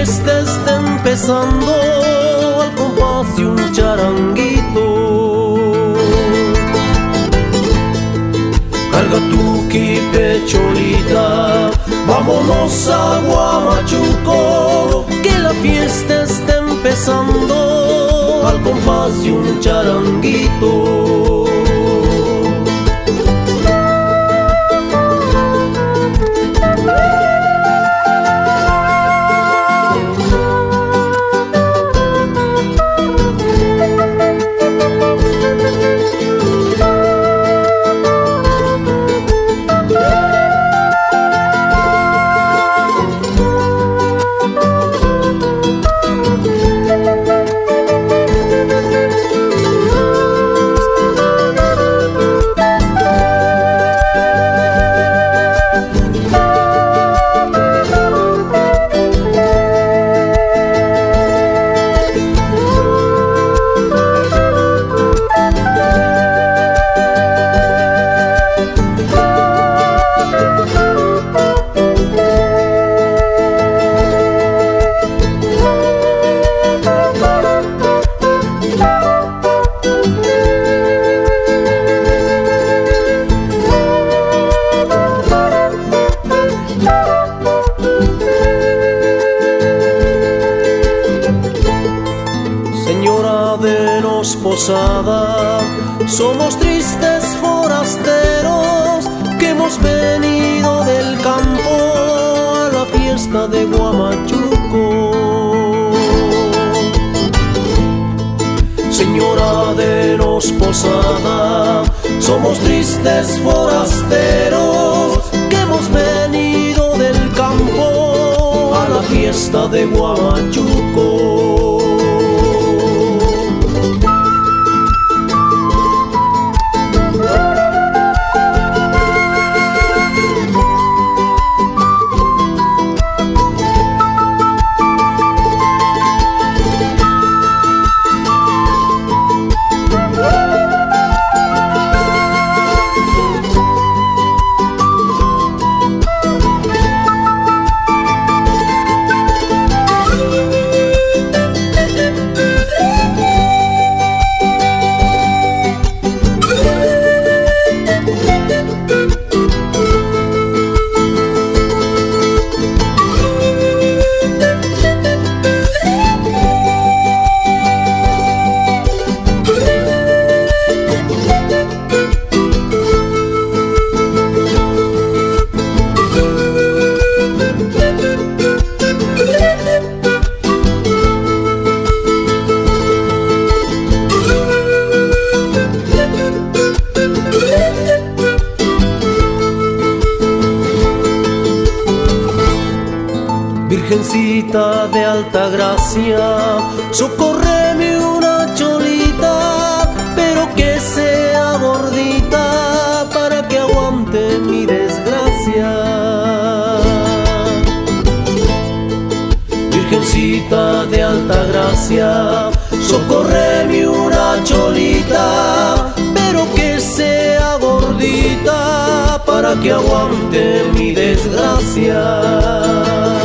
fiesta está empezando al compás de un charanguito. Carga tu quipe, cholita, vámonos a Huamachuco, que la fiesta está empezando al compás de un charanguito. Señora de los Posada, somos tristes forasteros que hemos venido del campo a la fiesta de Huamachuco. Señora de los Posada, somos tristes forasteros que hemos venido del campo a la fiesta de Huamachuco. Virgencita de alta gracia, socórreme una cholita, pero que sea gordita para que aguante mi desgracia. Virgencita de alta gracia, socórreme una cholita, pero que sea gordita para que aguante mi desgracia.